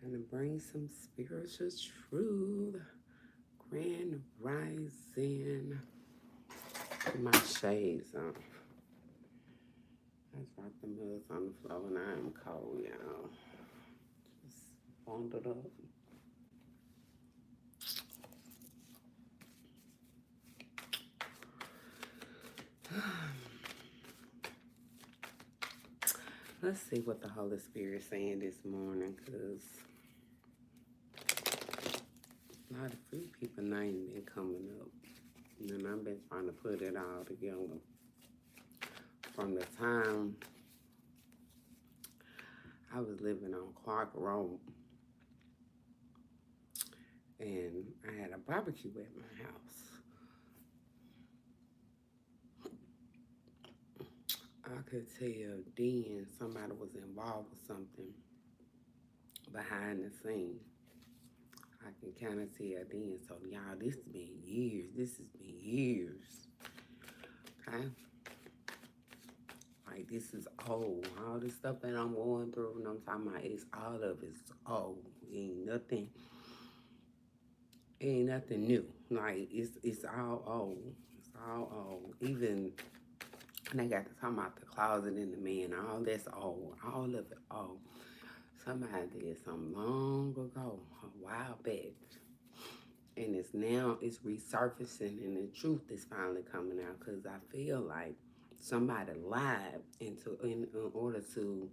Gonna bring some spiritual truth. Grand rising. Put my shades on. I dropped the mugs on the floor and I am cold, y'all. Just bundled up. Let's see what the Holy Spirit is saying this morning, because a lot of few people names been coming up. And I've been trying to put it all together. From the time I was living on Clark Road and I had a barbecue at my house. I could tell then somebody was involved with something behind the scene. I can kind of tell then. So, y'all, this has been years. This has been years. Okay? Like, this is old. All this stuff that I'm going through, and I'm talking about, it's all of it's old. Ain't nothing new. Like, it's all old. It's all old. Even, and they got to talk about the closet and the man. All that's old. All of it old. Somebody did something long ago, a while back. And it's resurfacing, and the truth is finally coming out, because I feel like somebody lied in order to,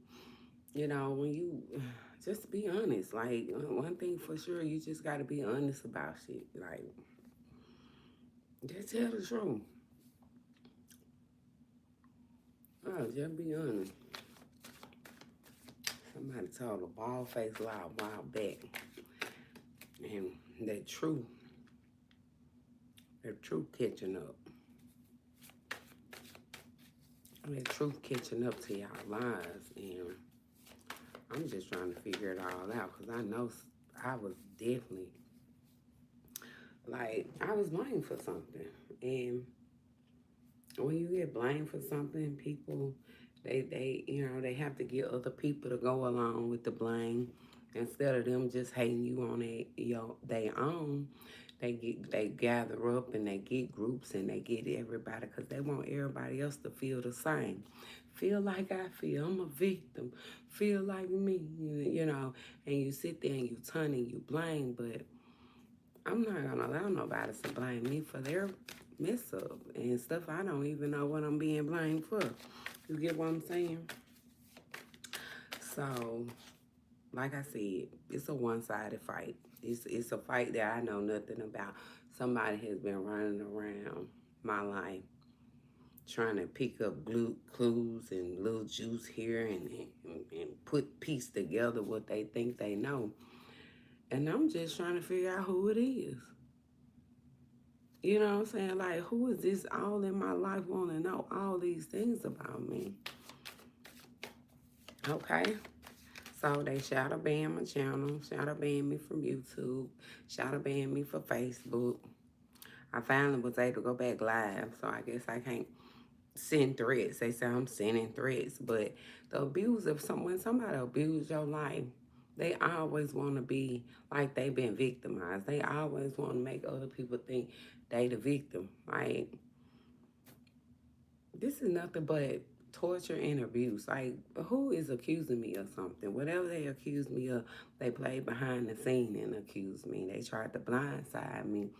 when you just be honest. Like, one thing for sure, you just got to be honest about shit. Like, just tell the truth. Oh, just be honest. Somebody told a bald-faced lie a while back, and the truth catching up. The truth catching up to y'all lies, and I'm just trying to figure it all out, because I know I was definitely, like, I was blamed for something. And when you get blamed for something, people, they have to get other people to go along with the blame, instead of them just hating you on their own. They gather up and they get groups and they get everybody, because they want everybody else to feel the same. Feel like I feel. I'm a victim. Feel like me, and you sit there and you turn and you blame, but I'm not gonna allow nobody to blame me for their mess up and stuff. I don't even know what I'm being blamed for. You get what I'm saying? So, like I said, it's a one-sided fight. It's a fight that I know nothing about. Somebody has been running around my life trying to pick up clues and little juice here and put piece together what they think they know. And I'm just trying to figure out who it is. You know what I'm saying? Like, who is this all in my life want to know all these things about me? Okay? So they shadow banned my channel, shadow banned me from YouTube, shadow banned me for Facebook. I finally was able to go back live, so I guess I can't send threats. They say I'm sending threats, but the abuse of when somebody abuses your life, they always want to be like they've been victimized. They always want to make other people think they the victim. Like, this is nothing but torture and abuse. Like, who is accusing me of something? Whatever they accuse me of, they played behind the scene and accused me. They tried to blindside me,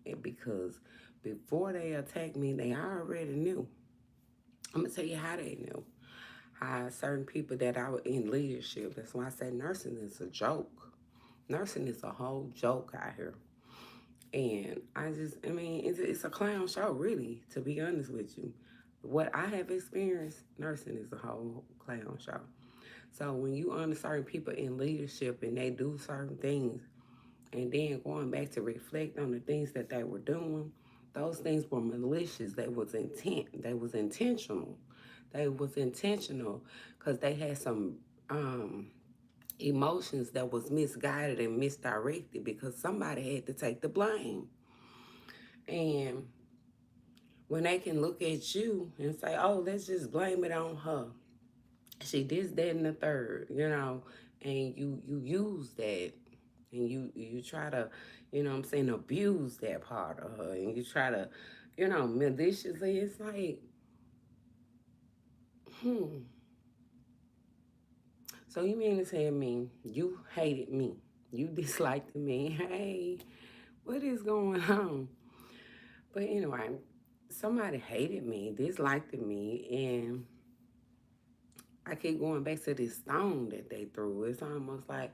and because before they attacked me, they already knew. I'm going to tell you how they knew. How certain people that I was in leadership, that's why I said nursing is a joke. Nursing is a whole joke out here. And it's a clown show, really, to be honest with you. What I have experienced, nursing is a whole clown show. So when you under certain people in leadership and they do certain things, and then going back to reflect on the things that they were doing, those things were malicious. They was intentional. They was intentional because they had some emotions that was misguided and misdirected, because somebody had to take the blame. And when they can look at you and say, oh, let's just blame it on her. She this, that, and the third, and you use that, and you try to, you know what I'm saying, abuse that part of her, and you try to, you know, maliciously. It's like, hmm. So you mean to tell me you hated me, you disliked me? Hey, what is going on? But anyway, somebody hated me, disliked me, and I keep going back to this stone that they threw. It's almost like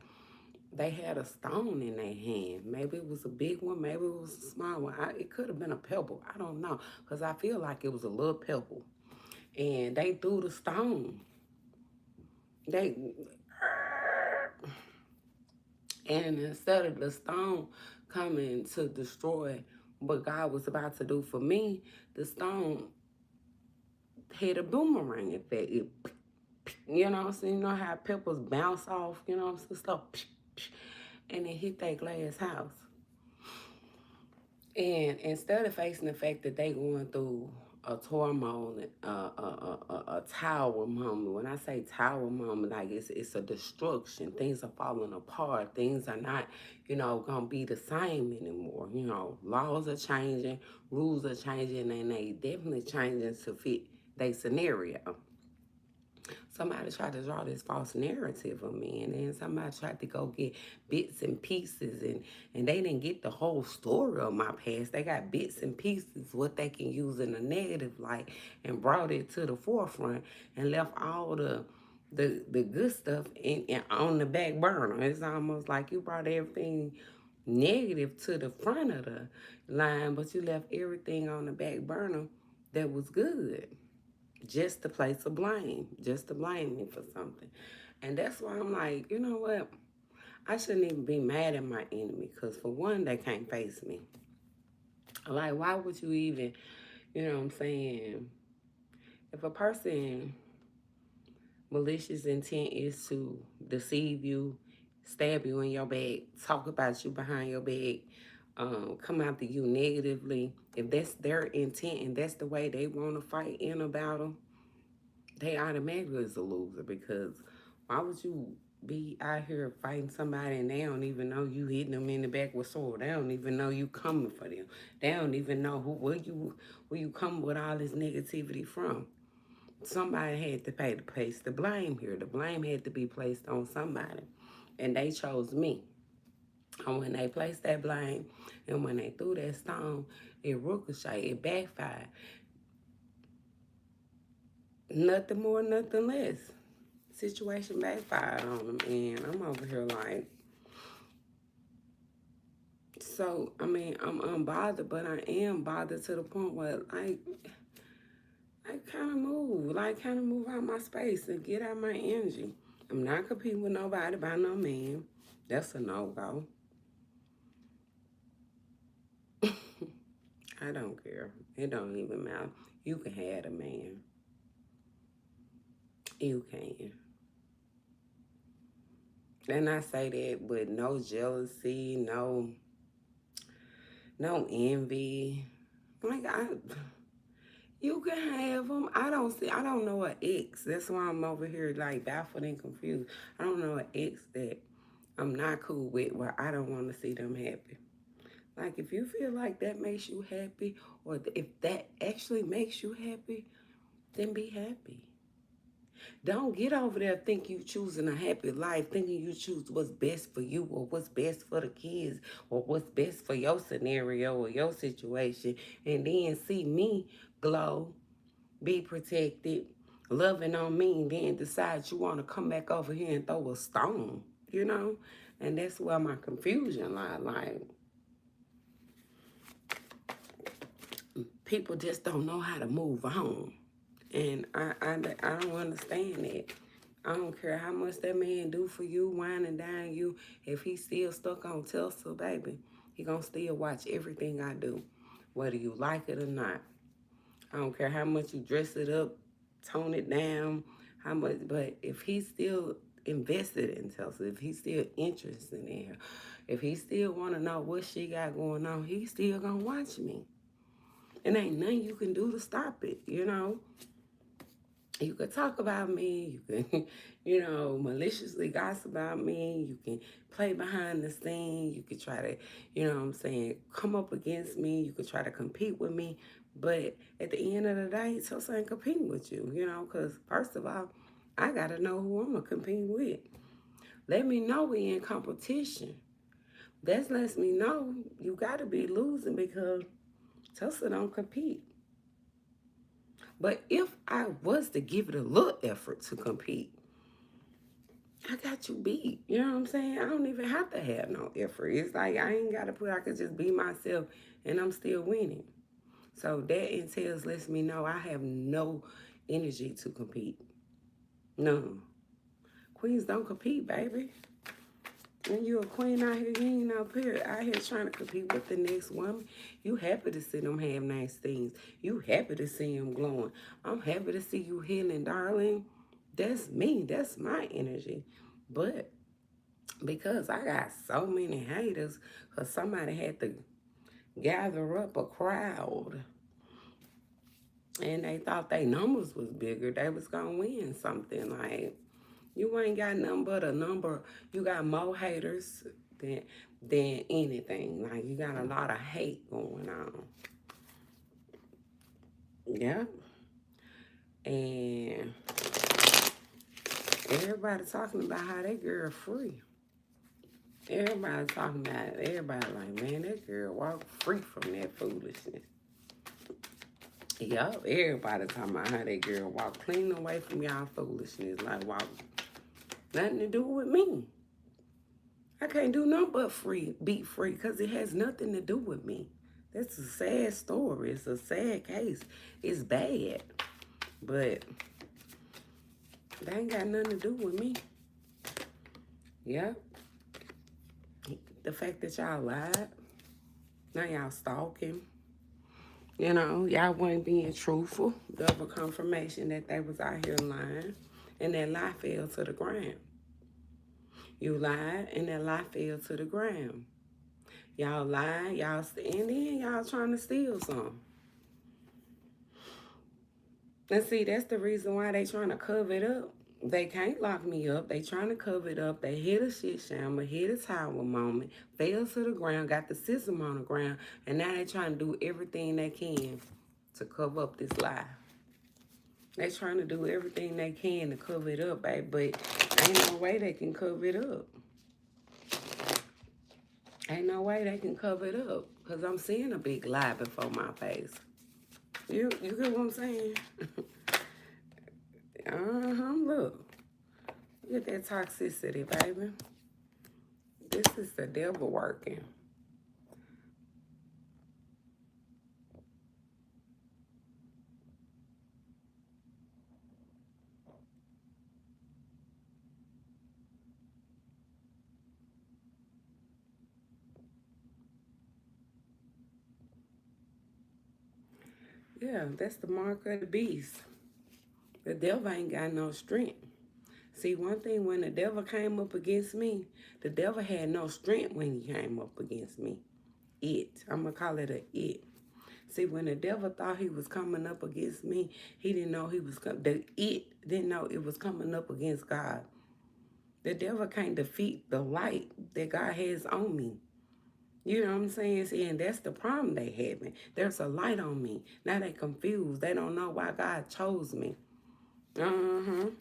they had a stone in their hand. Maybe it was a big one, maybe it was a small one. It could have been a pebble. I don't know, because I feel like it was a little pebble. And they threw the stone. They and instead of the stone coming to destroy what God was about to do for me, the stone had a boomerang effect. You know what I'm saying? You know how peppers bounce off, you know what I'm saying? Stuff, and it hit that glass house. And instead of facing the fact that they going through a turmoil, a tower moment. When I say tower moment, like it's a destruction. Things are falling apart. Things are not, you know, gonna be the same anymore. You know, laws are changing, rules are changing, and they definitely changing to fit their scenario. Somebody tried to draw this false narrative of me, and then somebody tried to go get bits and pieces, and they didn't get the whole story of my past. They got bits and pieces, what they can use in a negative light, and brought it to the forefront and left all the good stuff in on the back burner. It's almost like you brought everything negative to the front of the line, but you left everything on the back burner that was good, just to place a blame, just to blame me for something. And that's why I'm like, you know what? I shouldn't even be mad at my enemy, because for one, they can't face me. Like, why would you even, you know what I'm saying? If a person malicious intent is to deceive you, stab you in your back, talk about you behind your back, come after you negatively, if that's their intent and that's the way they want to fight in a battle, they automatically is a loser, because why would you be out here fighting somebody and they don't even know you hitting them in the back with sword? They don't even know you coming for them. They don't even know where you come with all this negativity from. Somebody had to pay the place the blame here. The blame had to be placed on somebody. And they chose me. And when they placed that blame and when they threw that stone, it ricocheted, it backfired. Nothing more, nothing less. Situation backfired on them, and I'm over here like, so I mean, I'm unbothered, but I am bothered to the point where I kind of move out my space and get out my energy. I'm not competing with nobody by no man. That's a no go. I don't care. It don't even matter. You can have a man. You can. And I say that with no jealousy, no envy. Like you can have them. I don't know an ex. That's why I'm over here like baffled and confused. I don't know an ex that I'm not cool with where I don't want to see them happy. Like, if you feel like that makes you happy, or if that actually makes you happy, then be happy. Don't get over there thinking you choosing a happy life, thinking you choose what's best for you or what's best for the kids or what's best for your scenario or your situation, and then see me glow, be protected, loving on me, and then decide you want to come back over here and throw a stone, you know? And that's where my confusion lies. Like, people just don't know how to move on. And I don't understand that. I don't care how much that man do for you, wine and dine you. If he's still stuck on Tulsa, baby, he gonna still watch everything I do, whether you like it or not. I don't care how much you dress it up, tone it down, how much. But if he's still invested in Tulsa, if he's still interested in her, if he still want to know what she got going on, he still gonna watch me. And ain't nothing you can do to stop it, you know. You could talk about me. You can, maliciously gossip about me. You can play behind the scene. You could try to, what I'm saying, come up against me. You could try to compete with me. But at the end of the day, Tulsa ain't competing with you, because first of all, I got to know who I'm going to compete with. Let me know we in competition. That lets me know you got to be losing because Tulsa don't compete. But if I was to give it a little effort to compete, I got you beat. You know what I'm saying? I don't even have to have no effort. It's like I ain't got to I could just be myself and I'm still winning. So that entails lets me know I have no energy to compete. No. Queens don't compete, baby. When you're a queen out here, you ain't out here trying to compete with the next woman. You happy to see them have nice things. You happy to see them glowing. I'm happy to see you healing, darling. That's me. That's my energy. But because I got so many haters, because somebody had to gather up a crowd and they thought their numbers was bigger, they was going to win something. Like, you ain't got nothing but a number. You got more haters than anything. Like, you got a lot of hate going on. Yeah. And everybody talking about how that girl free. Everybody talking about it. Everybody like, man, that girl walk free from that foolishness. Yup, everybody talking about how that girl walk clean away from y'all foolishness. Like, walk, nothing to do with me. I can't do nothing but be free, because it has nothing to do with me. That's a sad story. It's a sad case. It's bad. But that ain't got nothing to do with me. Yeah. The fact that y'all lied. Now y'all stalking. Y'all wasn't being truthful. Double confirmation that they was out here lying. And that lie fell to the ground. You lied and that lie fell to the ground. Y'all lied, and then y'all trying to steal some. And see, that's the reason why they trying to cover it up. They can't lock me up. They trying to cover it up. They hit a shit shammer, hit a tower moment, fell to the ground, got the system on the ground, and now they trying to do everything they can to cover up this lie. They trying to do everything they can to cover it up, babe, but ain't no way they can cover it up. Ain't no way they can cover it up, because I'm seeing a big lie before my face. You get what I'm saying? Look. Look at that toxicity, baby. This is the devil working. Yeah, that's the mark of the beast. The devil ain't got no strength. See, one thing, when the devil came up against me, the devil had no strength when he came up against me. I'm going to call it a it. See, when the devil thought he was coming up against me, he didn't know it didn't know it was coming up against God. The devil can't defeat the light that God has on me. You know what I'm saying? See, and that's the problem they having. There's a light on me. Now they confused. They don't know why God chose me. I'm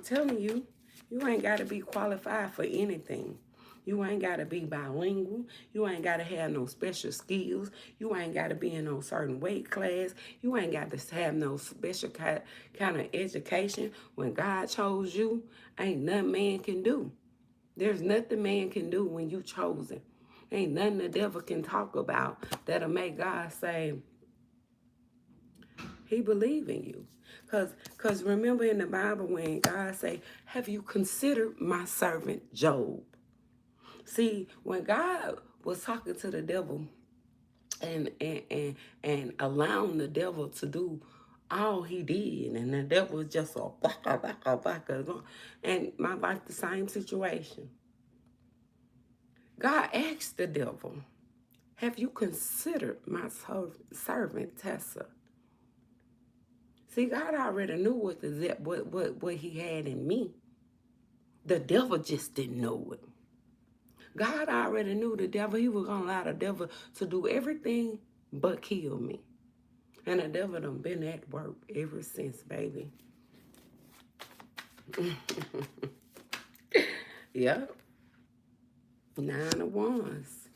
telling you, you ain't got to be qualified for anything. You ain't got to be bilingual. You ain't got to have no special skills. You ain't got to be in no certain weight class. You ain't got to have no special kind of education. When God chose you, ain't nothing man can do. There's nothing man can do when you chosen. Ain't nothing the devil can talk about that'll make God say he believe in you. Cause remember in the Bible when God say, have you considered my servant Job? See, when God was talking to the devil and allowing the devil to do all he did, and the devil was just a baka. And my life, the same situation. God asked the devil, have you considered my servant Tessa? See, God already knew what he had in me. The devil just didn't know it. God already knew the devil. He was going to allow the devil to do everything but kill me. And the devil done been at work ever since, baby. Yep. 9 of Wands.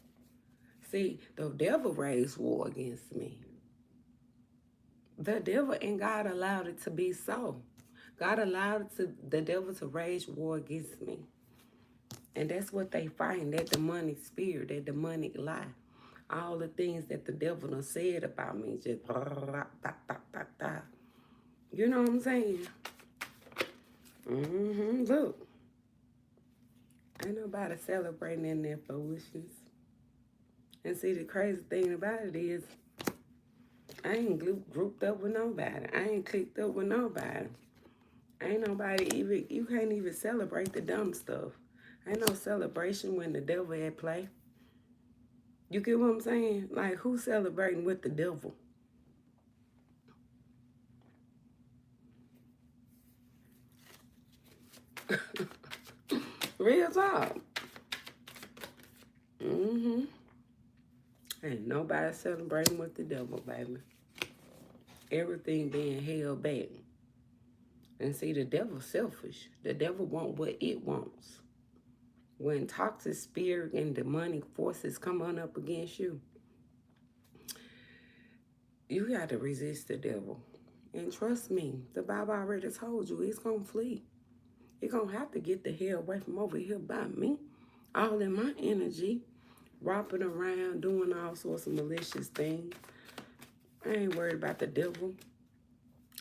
See, the devil raised war against me. The devil and God allowed it to be so. God allowed the devil to rage war against me. And that's what they fighting, that demonic spirit, that demonic lie. All the things that the devil done said about me, just you know what I'm saying? Look, ain't nobody celebrating in their foolishness. And see, the crazy thing about it is, I ain't grouped up with nobody. I ain't clicked up with nobody. Ain't nobody even, you can't even celebrate the dumb stuff. Ain't no celebration when the devil at play. You get what I'm saying? Like, who's celebrating with the devil? Real talk. Ain't nobody celebrating with the devil, baby. Everything being held back. And see, the devil's selfish. The devil want what it wants. When toxic spirit and demonic forces come on up against you, you got to resist the devil. And trust me, the Bible already told you it's going to flee. You're going to have to get the hell away from over here by me. All in my energy, romping around, doing all sorts of malicious things. I ain't worried about the devil.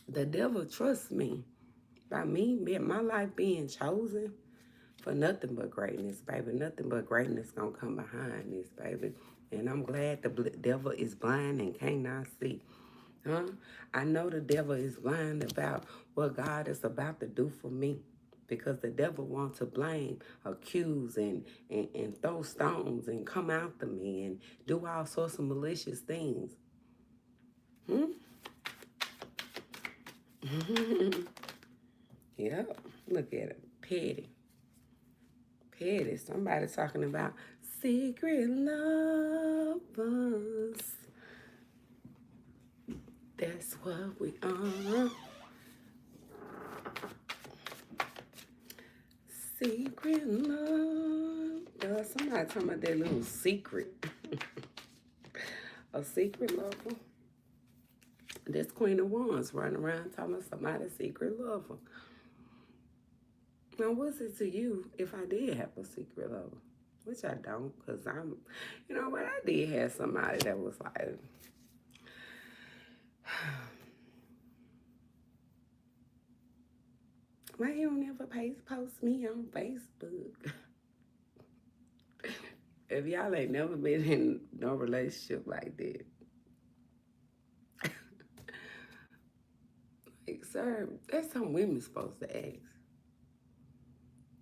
The devil trusts me. By me, my life being chosen for nothing but greatness, baby. Nothing but greatness gonna come behind this, baby. And I'm glad the devil is blind and cannot see. Huh? I know the devil is blind about what God is about to do for me. Because the devil wants to blame, accuse, and throw stones and come after me and do all sorts of malicious things. Yep. Look at it. Petty. Petty. Somebody talking about secret lovers. That's what we are. Secret love. Somebody talking about that little secret. A secret lover. That's Queen of Wands running around talking about somebody's secret lover. Now, what's it to you if I did have a secret lover? Which I don't, because you know what? I did have somebody that was like, why you don't ever post me on Facebook? If y'all ain't never been in no relationship like that. Like, sir, that's something women supposed to ask.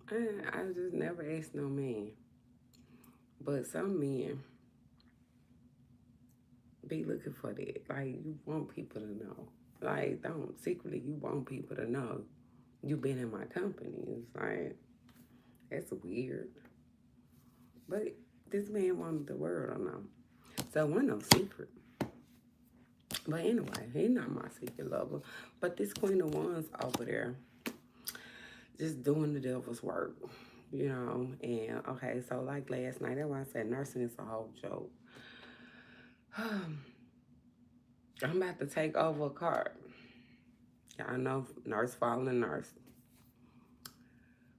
I just never asked no man. But some men be looking for that. Like, you want people to know. Like, don't. Secretly, you want people to know you been in my company. It's like, that's weird. But this man wanted the world to know. So it wasn't no secret. But anyway, he's not my secret lover. But this Queen of Wands over there, just doing the devil's work, you know. And, okay, so like last night, that's why I said nursing is a whole joke. I'm about to take over a cart. Y'all know nurse following nurse.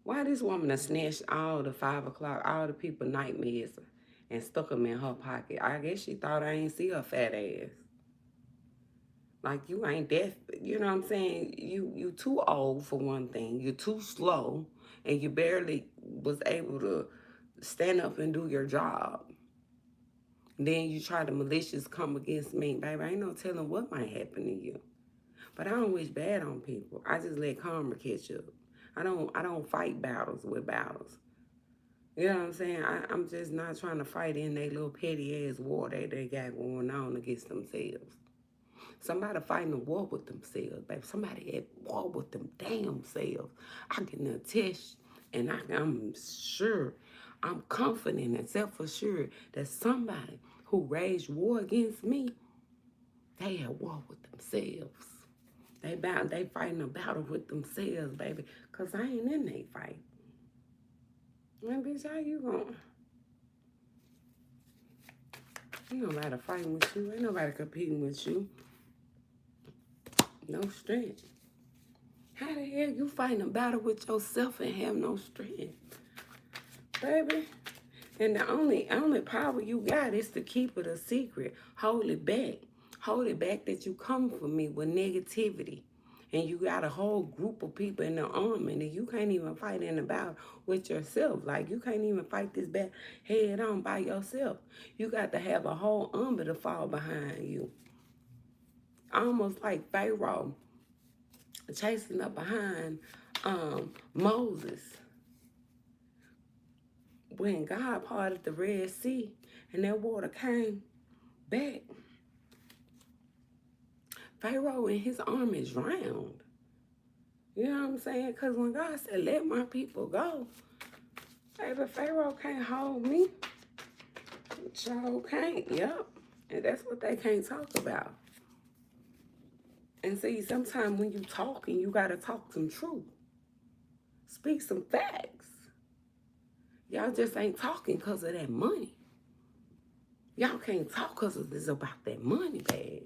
Why this woman has snatched all the 5 o'clock, all the people nightmares and stuck them in her pocket? I guess she thought I ain't see her fat ass. Like, you ain't that, you know what I'm saying? You too old for one thing. You're too slow, and you barely was able to stand up and do your job. Then you try to malicious come against me. Baby, I ain't no telling what might happen to you. But I don't wish bad on people. I just let karma catch up. I don't fight battles with battles. You know what I'm saying? I'm just not trying to fight in that little petty ass war that they got going on against themselves. Somebody fighting a war with themselves, baby. Somebody at war with them damn selves. I can attest, and I'm sure, I'm confident and self-assured that somebody who waged war against me, they at war with themselves. They fighting a battle with themselves, baby. Cause I ain't in they fight. Man, bitch, how you going? Ain't nobody fighting with you. Ain't nobody competing with you. No strength. How the hell you fighting a battle with yourself and have no strength? Baby. And the only power you got is to keep it a secret. Hold it back. Hold it back that you come for me with negativity. And you got a whole group of people in the army and you can't even fight in the battle with yourself. Like, you can't even fight this back head on by yourself. You got to have a whole army to fall behind you. Almost like Pharaoh chasing up behind Moses. When God parted the Red Sea and that water came back, Pharaoh and his army drowned. You know what I'm saying? Because when God said, let my people go, baby, Pharaoh can't hold me. Sure can't, yep. And that's what they can't talk about. And see, sometimes when you talking, you got to talk some truth. Speak some facts. Y'all just ain't talking because of that money. Y'all can't talk because it's about that money bag.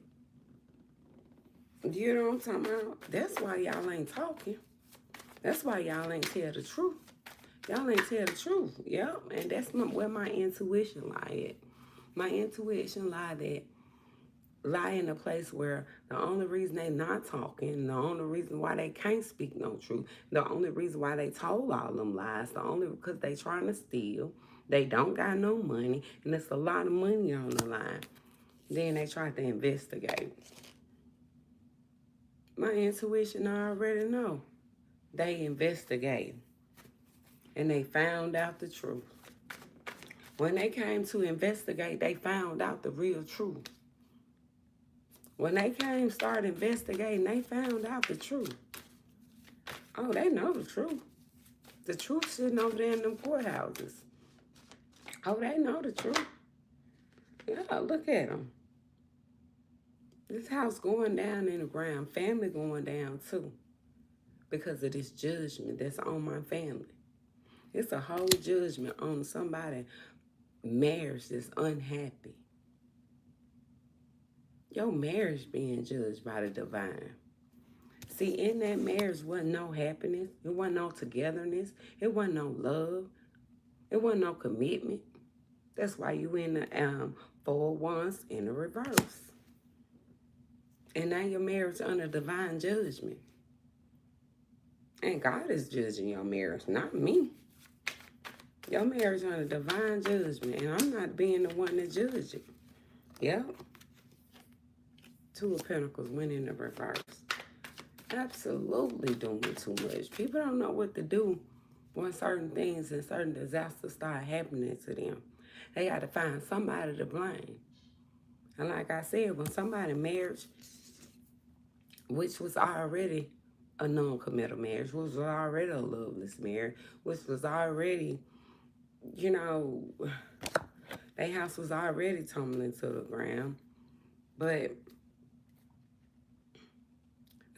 You know what I'm talking about? That's why y'all ain't talking. That's why y'all ain't tell the truth. Y'all ain't tell the truth. Yep. And that's where my intuition lie at. My intuition lie in a place where the only reason they not talking, the only reason why they can't speak no truth, the only reason why they told all them lies, the only because they trying to steal, they don't got no money, and it's a lot of money on the line. Then they try to investigate. My intuition, I already know. They investigate. And they found out the truth. When they came to investigate, they found out the real truth. When they started investigating, they found out the truth. Oh, they know the truth. The truth sitting over there in them courthouses. Oh, they know the truth. Yeah, look at them. This house going down in the ground. Family going down too. Because of this judgment that's on my family. It's a whole judgment on somebody's marriage that's unhappy. Your marriage being judged by the divine. See, in that marriage wasn't no happiness. It wasn't no togetherness. It wasn't no love. It wasn't no commitment. That's why you in the 4 wands in the reverse. And now your marriage under divine judgment. And God is judging your marriage, not me. Your marriage under divine judgment. And I'm not being the one to judge it. Yep. 2 of Pentacles went in the reverse. Absolutely doing too much. People don't know what to do when certain things and certain disasters start happening to them. They got to find somebody to blame. And like I said, when somebody marriage, which was already a non-committal marriage, which was already a loveless marriage, which was already, you know, their house was already tumbling to the ground. But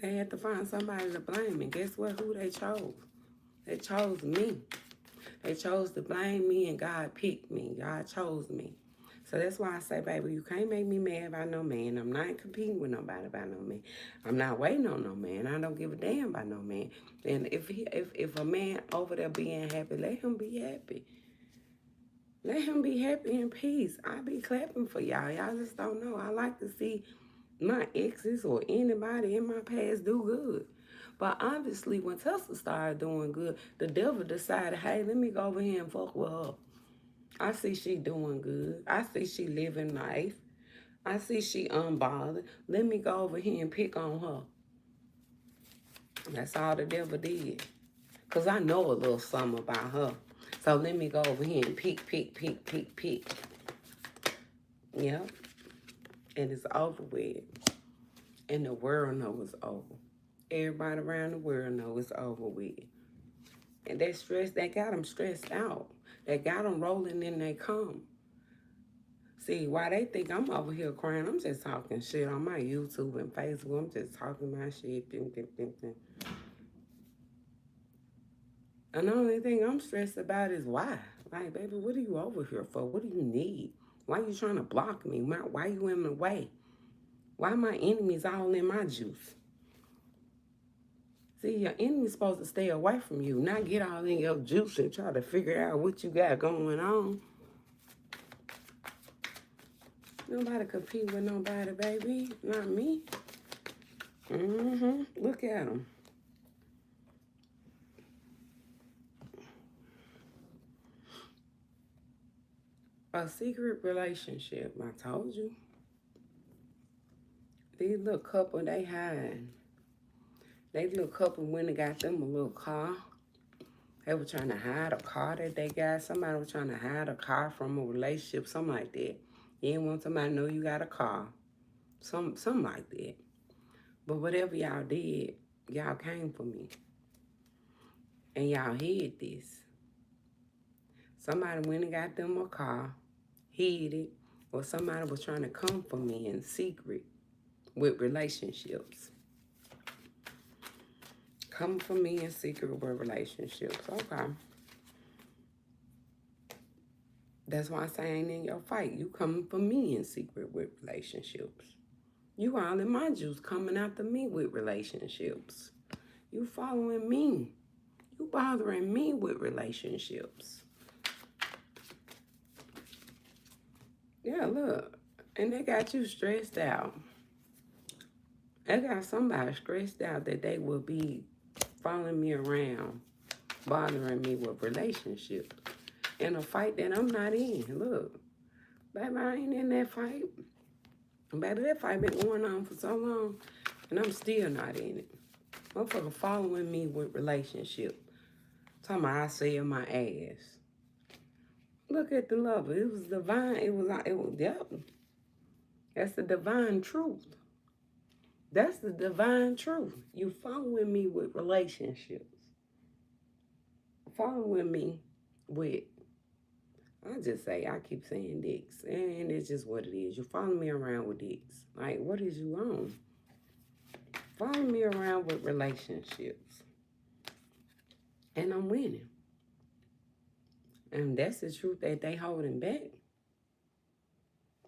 they had to find somebody to blame. And guess what? Who they chose? They chose me. They chose to blame me, and God picked me. God chose me. So that's why I say, baby, you can't make me mad by no man. I'm not competing with nobody by no man. I'm not waiting on no man. I don't give a damn by no man. And if a man over there being happy, let him be happy. Let him be happy in peace. I be clapping for y'all. Y'all just don't know. I like to see my exes or anybody in my past do good. But obviously, when Tesla started doing good, the devil decided, hey, let me go over here and fuck with her. I see she doing good. I see she living life. I see she unbothered. Let me go over here and pick on her. That's all the devil did. Because I know a little something about her. So let me go over here and pick. Yep. And it's over with. And the world knows it's over. Everybody around the world knows it's over with. And that stress, that got them stressed out. That got them rolling in they come. See, why they think I'm over here crying, I'm just talking shit on my YouTube and Facebook. I'm just talking my shit. And the only thing I'm stressed about is why. Like, baby, what are you over here for? What do you need? Why you trying to block me? Why you in the way? Why my enemies all in my juice? See, your enemy's supposed to stay away from you, not get all in your juice and try to figure out what you got going on. Nobody compete with nobody, baby. Not me. Look at them. A secret relationship, I told you. These little couple, they hide. They little couple went and got them a little car. They were trying to hide a car that they got. Somebody was trying to hide a car from a relationship, something like that. You didn't want somebody to know you got a car. Something like that. But whatever y'all did, y'all came for me. And y'all hid this. Somebody went and got them a car, hid it, or somebody was trying to come for me in secret with relationships. Come for me in secret with relationships. Okay. That's why I say I ain't in your fight. You coming for me in secret with relationships. You all in my juice coming after me with relationships. You following me. You bothering me with relationships. Yeah, look. And they got you stressed out. They got somebody stressed out that they will be following me around, bothering me with relationships. In a fight that I'm not in. Look, baby, I ain't in that fight. Baby, that fight been going on for so long, and I'm still not in it. Motherfucker following me with relationship. Talking about I sell my ass. Look at the love. It was divine. Yep. That's the divine truth. That's the divine truth. You following me with relationships. Following me with, I just say, I keep saying dicks. And it's just what it is. You follow me around with dicks. Like, what is you on? Follow me around with relationships. And I'm winning. And that's the truth that they holding back.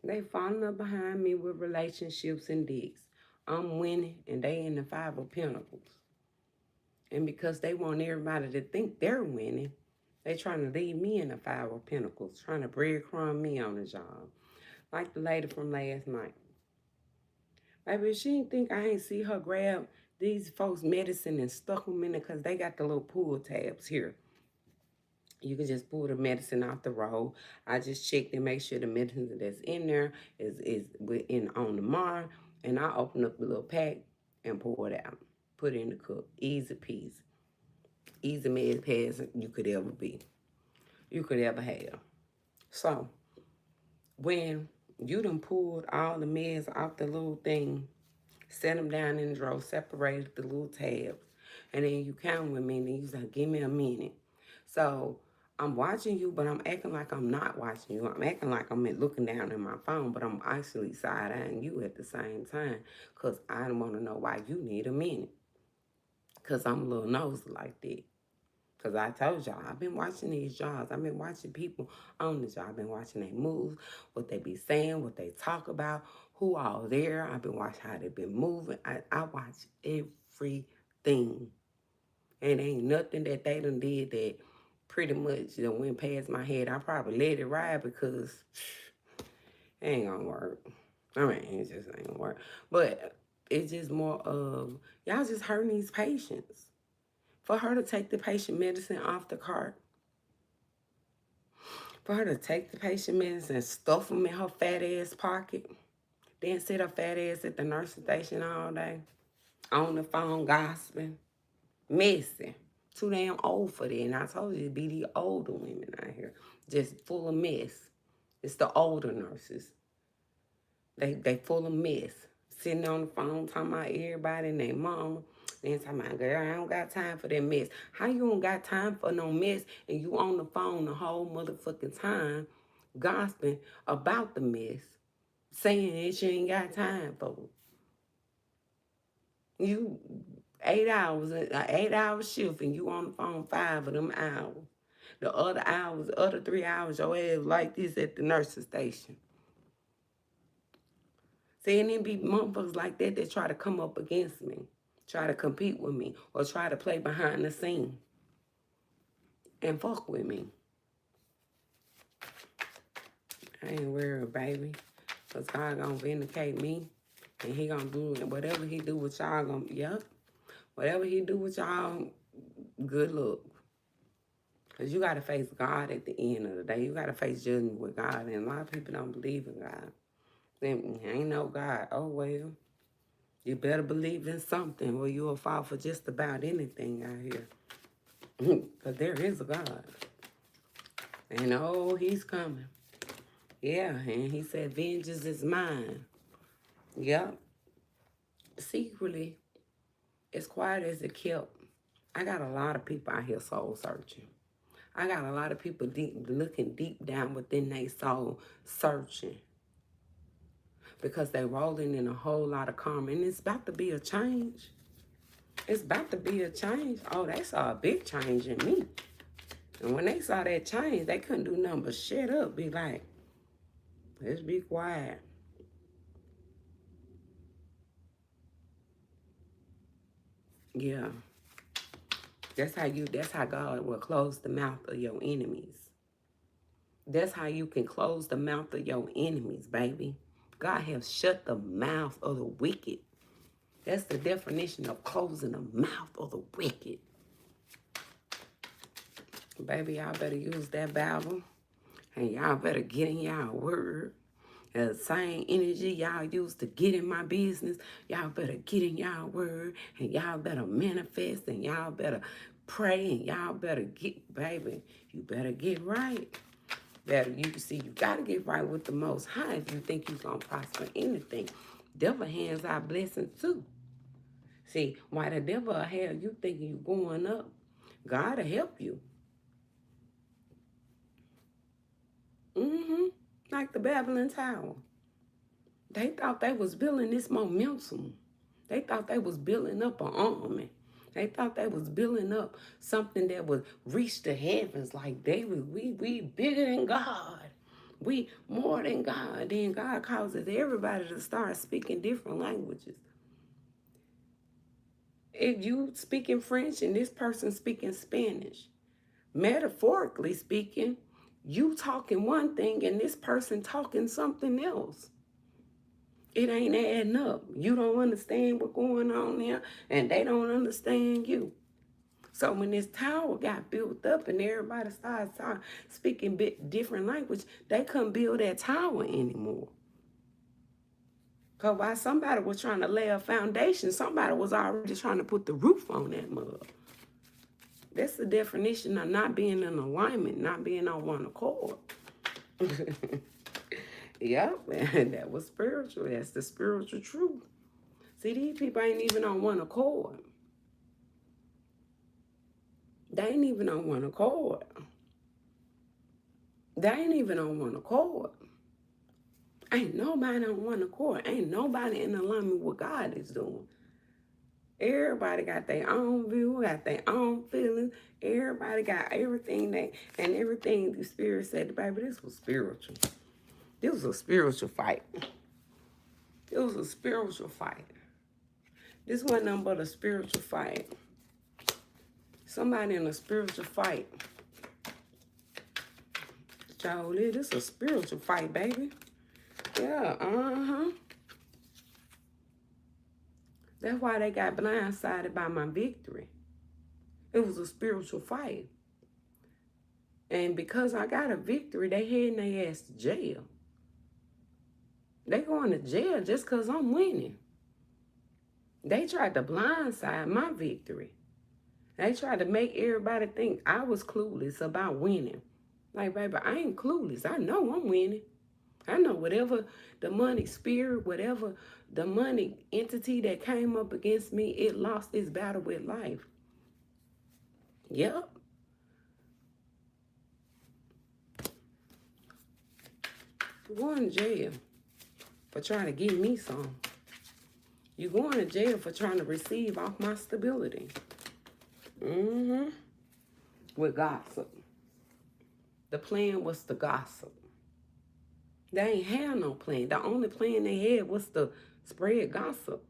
They falling up behind me with relationships and dicks. I'm winning and they in the Five of Pentacles. And because they want everybody to think they're winning, they trying to leave me in the Five of Pentacles, trying to breadcrumb me on the job. Like the lady from last night. Baby, she didn't think I ain't see her grab these folks' medicine and stuck them in it because they got the little pull tabs here. You can just pull the medicine off the roll. I just checked and make sure the medicine that's in there is within on the mark. And I open up the little pack and pour it out. Put it in the cup. Easy peasy. Easy med pass you could ever be. You could ever have. So, when you done pulled all the meds off the little thing, set them down in the drawer, separated the little tabs, and then you count with me, and then you say, give me a minute. So I'm watching you, but I'm acting like I'm not watching you. I'm acting like I'm looking down at my phone, but I'm actually side-eyeing you at the same time because I want to know why you need a minute because I'm a little nosy like that. Because I told y'all, I've been watching these jobs. I've been watching people on the job. I've been watching their moves, what they be saying, what they talk about, who all there. I've been watching how they been moving. I watch everything. And ain't nothing that they done did that pretty much that went past my head. I probably let it ride because it ain't gonna work. I mean, it just ain't gonna work. But it's just more of, y'all just hurting these patients. For her to take the patient medicine off the cart, for her to take the patient medicine and stuff them in her fat ass pocket, then sit her fat ass at the nursing station all day, on the phone gossiping, messy. Too damn old for that. And I told you it'd be the older women out here, just full of mess. It's the older nurses. They full of mess. Sitting on the phone talking about everybody and their mama. Then talking about, girl, I don't got time for that mess. How you don't got time for no mess and you on the phone the whole motherfucking time gossiping about the mess, saying that you ain't got time for it? You 8 hours, an 8 hour shift, and you on the phone 5 of them hours. The other hours, the other 3 hours, your ass like this at the nursing station. See, and then be motherfuckers like that that try to come up against me, try to compete with me, or try to play behind the scene and fuck with me. I ain't worried, baby, because God gonna vindicate me, and he gonna do it. Whatever he do with y'all, whatever he do with y'all, good luck. Because you got to face God at the end of the day. You got to face judgment with God. And a lot of people don't believe in God. Then ain't no God. Oh, well, you better believe in something or you'll fall for just about anything out here. Because there is a God. And oh, he's coming. Yeah, and he said, vengeance is mine. Yep. Secretly, as quiet as it kept, I got a lot of people out here soul searching. I got a lot of people looking deep down within their soul, searching. Because they rolling in a whole lot of karma. And it's about to be a change. It's about to be a change. Oh, they saw a big change in me. And when they saw that change, they couldn't do nothing but shut up. Be like, let's be quiet. Yeah. That's how God will close the mouth of your enemies. That's how you can close the mouth of your enemies, baby. God has shut the mouth of the wicked. That's the definition of closing the mouth of the wicked. Baby, y'all better use that Bible. And y'all better get in y'all word. The same energy y'all used to get in my business, y'all better get in y'all word. And y'all better manifest. And y'all better pray. And y'all better get, baby, you better get right. You got to get right with the Most High if you think you're going to prosper anything. Devil hands out blessings too. See, why the devil will have you thinking you going up, God will help you. Like the Babylon Tower. They thought they was building this momentum. They thought they was building up an army. They thought they was building up something that would reach the heavens. Like we bigger than God. We more than God. Then God causes everybody to start speaking different languages. If you speaking French and this person speaking Spanish, metaphorically speaking, you talking one thing and this person talking something else. It ain't adding up. You don't understand what's going on there, and they don't understand you. So when this tower got built up and everybody started speaking different language, they couldn't build that tower anymore. Because while somebody was trying to lay a foundation, somebody was already trying to put the roof on that mug. That's the definition of not being in alignment, not being on one accord. Yep, and that was spiritual. That's the spiritual truth. See, these people ain't even on one accord. They ain't even on one accord. They ain't even on one accord. Ain't nobody on one accord. Ain't nobody in alignment with what God is doing. Everybody got their own view, got their own feelings. Everybody got everything everything the Spirit said, baby, this was spiritual. This was a spiritual fight. It was a spiritual fight. This wasn't nothing but a spiritual fight. Somebody in a spiritual fight. Jolie, this is a spiritual fight, baby. Yeah, That's why they got blindsided by my victory. It was a spiritual fight. And because I got a victory, they heading their ass to jail. They going to jail just because I'm winning. They tried to blindside my victory. They tried to make everybody think I was clueless about winning. Like, baby, I ain't clueless. I know I'm winning. I know whatever demonic spirit, whatever demonic entity that came up against me, it lost its battle with life. Yep. You're going to jail for trying to give me some. You're going to jail for trying to receive off my stability. Mm-hmm. With gossip. The plan was to gossip. They ain't had no plan. The only plan they had was to spread gossip.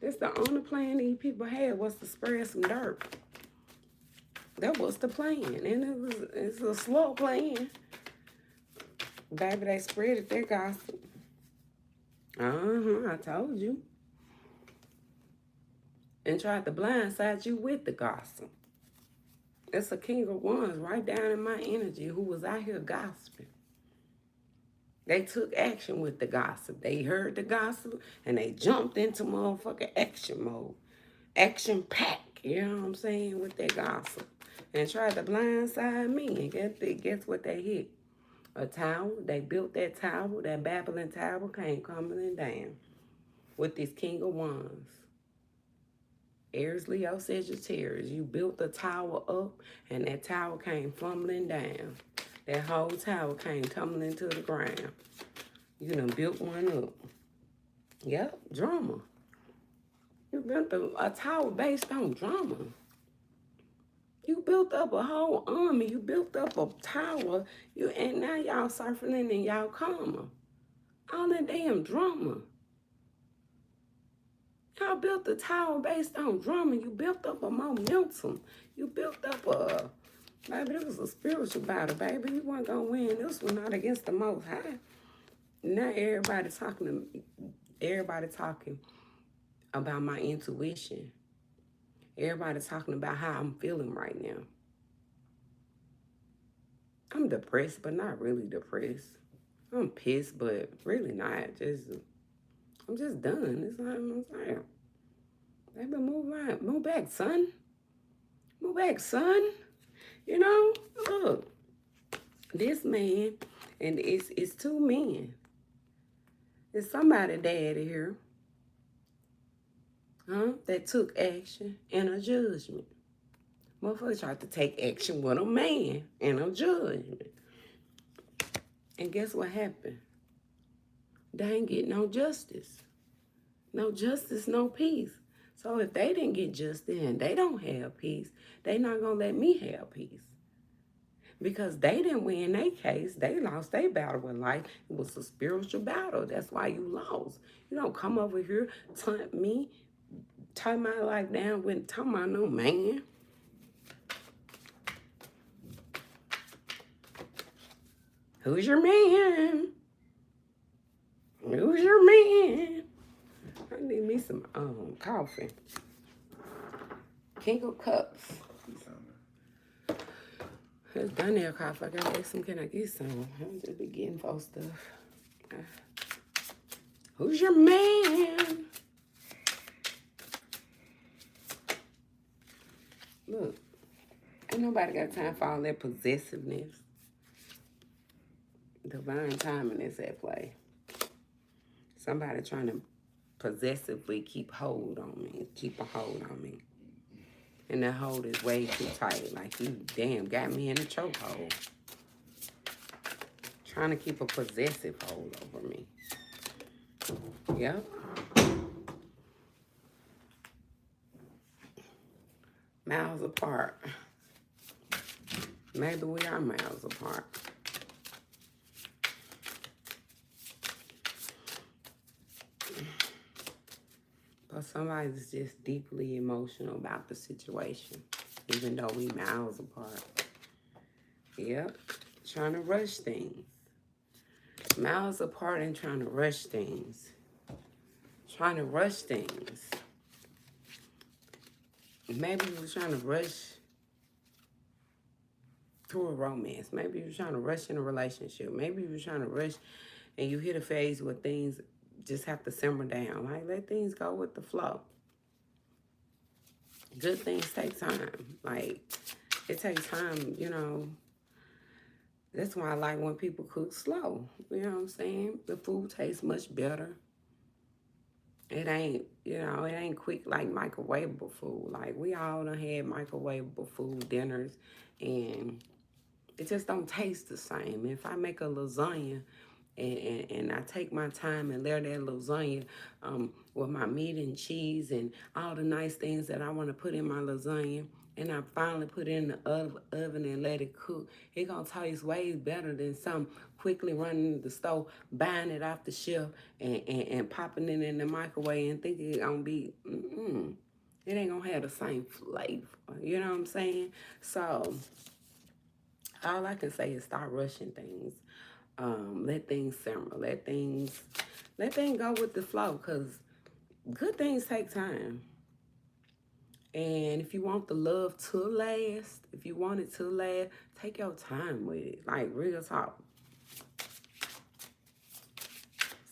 That's the only plan these people had, was to spread some dirt. That was the plan. And it's a slow plan. Baby, they spread their gossip. I told you. And tried to blindside you with the gossip. It's a king of wands right down in my energy who was out here gossiping. They took action with the gossip. They heard the gossip and they jumped into motherfucking action mode. Action pack, you know what I'm saying, with that gossip. And tried to blindside me. And guess what they hit? A tower. They built that tower. That Babylon tower came crumbling down with this king of wands. Aries, Leo, Sagittarius. You built the tower up and that tower came fumbling down. That whole tower came tumbling to the ground. You done built one up. Yep, drama. You built a tower based on drama. You built up a whole army. You built up a tower. And now y'all surfing in y'all coma. All that damn drama. Y'all built a tower based on drama. You built up a momentum. You built up a... Baby, this was a spiritual battle, baby. You weren't going to win this one, not against the Most High. Now everybody talking about my intuition. Everybody talking about how I'm feeling right now. I'm depressed, but not really depressed. I'm pissed, but really not. I'm just done. It's like I'm saying. Baby, move on. Move back, son. Move back, son. You know, look. This man, and it's two men. It's somebody daddy here. That took action and a judgment. Motherfucker tried to take action with a man and a judgment. And guess what happened? They ain't get no justice. No justice, no peace. So if they didn't get justice and they don't have peace, they not gonna let me have peace. Because they didn't win their case. They lost their battle with life. It was a spiritual battle. That's why you lost. You don't come over here, turn my life down with talking about no man. Who's your man? Who's your man? I need me some coffee. King of Cups. It's done there, coffee. I gotta ask some, can I get some? I'm just be getting folks stuff. Who's your man? Look, ain't nobody got time for all that possessiveness. Divine timing is at play. Somebody trying to possessively keep a hold on me. And that hold is way too tight. Like, you damn got me in a chokehold. Trying to keep a possessive hold over me. Yep. Miles apart. Maybe we are miles apart. But somebody's just deeply emotional about the situation, even though we miles apart. Yep, trying to rush things. Miles apart and trying to rush things. Trying to rush things. Maybe you were trying to rush through a romance. Maybe you were trying to rush in a relationship. Maybe you were trying to rush and you hit a phase where things just have to simmer down. Like, let things go with the flow. Good things take time. Like, it takes time, you know. That's why I like when people cook slow. You know what I'm saying? The food tastes much better. It ain't, it ain't quick like microwavable food. Like we all done had microwavable food dinners, and it just don't taste the same. If I make a lasagna and I take my time and layer that lasagna with my meat and cheese and all the nice things that I want to put in my lasagna, and I finally put it in the oven and let it cook, it gonna taste way better than some quickly running to the stove, buying it off the shelf and popping it in the microwave and thinking it gonna be, it ain't gonna have the same flavor. You know what I'm saying? So all I can say is start rushing things. Let things simmer. Let things go with the flow, because good things take time. And if you want the love to last, if you want it to last, take your time with it. Like real talk.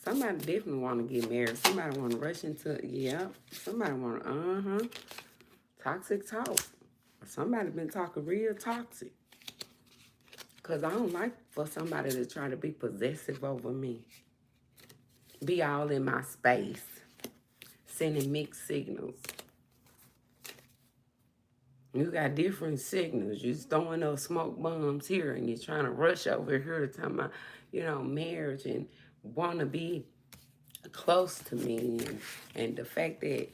Somebody definitely want to get married. Somebody want to rush into, yeah. Somebody want to, toxic talk. Somebody been talking real toxic. Because I don't like for somebody to try to be possessive over me. Be all in my space. Sending mixed signals. You got different signals. You're throwing those smoke bombs here and you're trying to rush over here talking about, marriage and want to be close to me. And the fact that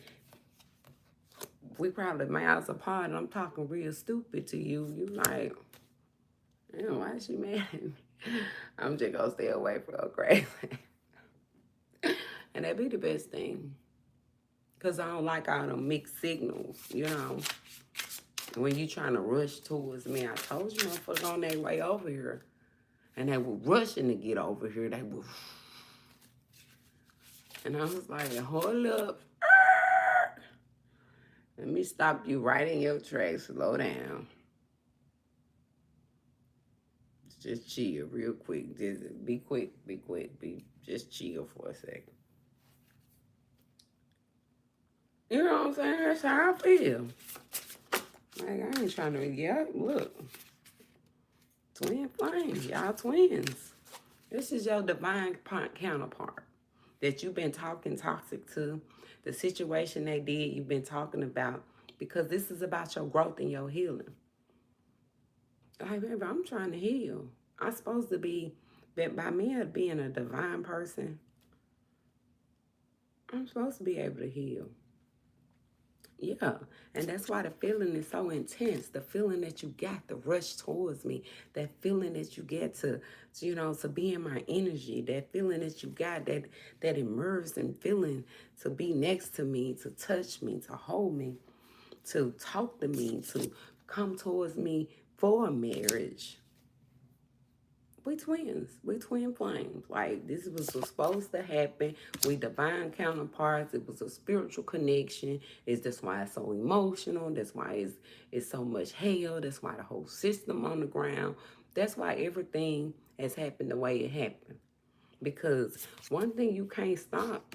we probably miles apart and I'm talking real stupid to you, you like, why is she mad at me? I'm just going to stay away from her crazy. And that'd be the best thing. Because I don't like all them mixed signals, When you trying to rush towards me, I told you motherfuckers on their way over here. And they were rushing to get over here. They were. And I was like, hold up. Let me stop you right in your tracks. Slow down. Just chill real quick. Just be quick. Just chill for a second. You know what I'm saying? That's how I feel. Like, I ain't trying to, look. Twin flames. Y'all twins. This is your divine counterpart that you've been talking toxic to, the situation they did you've been talking about, because this is about your growth and your healing. Like, baby, I'm trying to heal. I'm supposed to be, that by me being a divine person, I'm supposed to be able to heal. Yeah, and that's why the feeling is so intense. The feeling that you got to rush towards me, that feeling that you get to be in my energy, that feeling that you got, that immersing feeling to be next to me, to touch me, to hold me, to talk to me, to come towards me for marriage. We twins. We twin flames. Like, this was supposed to happen. We divine counterparts. It was a spiritual connection. That's why it's so emotional. That's why it's so much hell. That's why the whole system on the ground. That's why everything has happened the way it happened. Because one thing you can't stop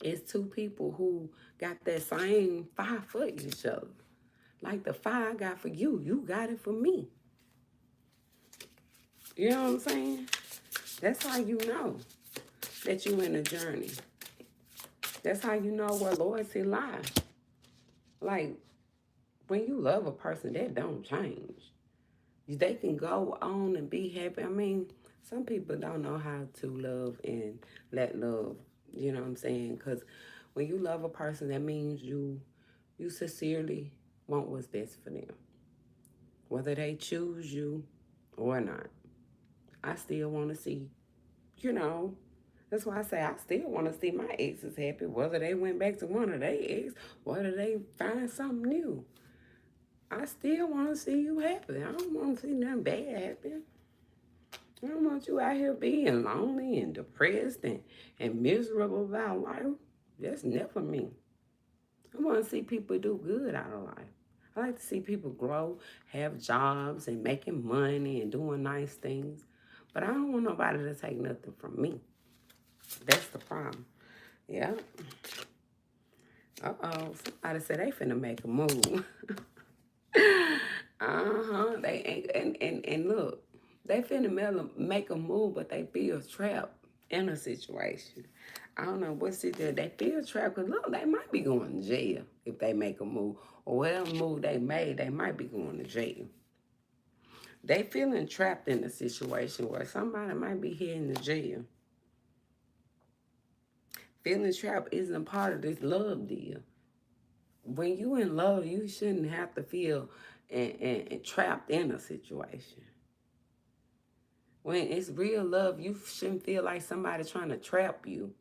is two people who got that same fire for each other. Like the fire I got for you, you got it for me. You know what I'm saying? That's how you know that you in a journey. That's how you know where loyalty lies. Like, when you love a person, that don't change. They can go on and be happy. I mean, some people don't know how to love and let love, you know what I'm saying? Because when you love a person, that means you sincerely want what's best for them. Whether they choose you or not. I still want to see, that's why I say I still want to see my exes happy, whether they went back to one of their ex, whether they find something new. I still want to see you happy. I don't want to see nothing bad happen. I don't want you out here being lonely and depressed and miserable about life. That's never me. I want to see people do good out of life. I like to see people grow, have jobs, and making money and doing nice things. But I don't want nobody to take nothing from me. That's the problem. Yeah. Uh-oh. Somebody said they finna make a move. They ain't, and look, They finna make a move, but they feel trapped in a situation. I don't know what's it that they feel trapped because look, they might be going to jail if they make a move. Or whatever move they made, they might be going to jail. They feeling trapped in a situation where somebody might be heading to jail. Feeling trapped isn't a part of this love deal. When you in love, you shouldn't have to feel and trapped in a situation. When it's real love, you shouldn't feel like somebody trying to trap you.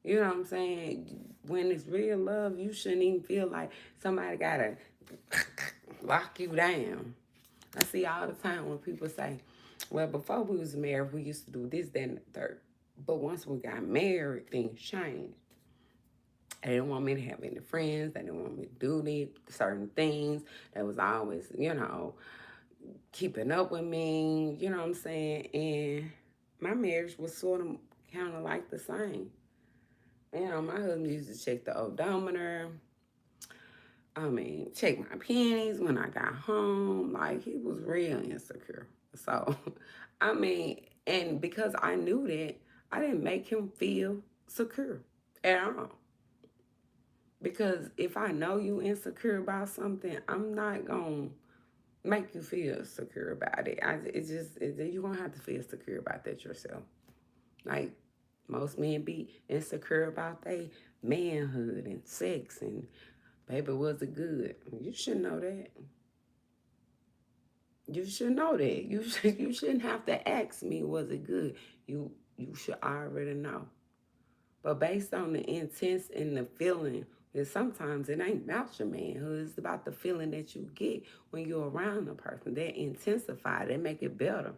You know what I'm saying? When it's real love, you shouldn't even feel like somebody gotta lock you down. I see all the time when people say, well, before we was married, we used to do this, that, and the third. But once we got married, things changed. They didn't want me to have any friends. They didn't want me to do these certain things. They was always, keeping up with me, you know what I'm saying? And my marriage was sort of kind of like the same. My husband used to check the odometer. Check my pennies when I got home. Like, he was real insecure. So, and because I knew that, I didn't make him feel secure at all. Because if I know you insecure about something, I'm not going to make you feel secure about it. You're going to have to feel secure about that yourself. Like, most men be insecure about their manhood and sex and, baby, was it good? You should know that. You should know that. You shouldn't have to ask me, was it good? You should already know. But based on the intense and the feeling, and sometimes it ain't about your manhood, it's about the feeling that you get when you're around a person. That intensify, they make it better.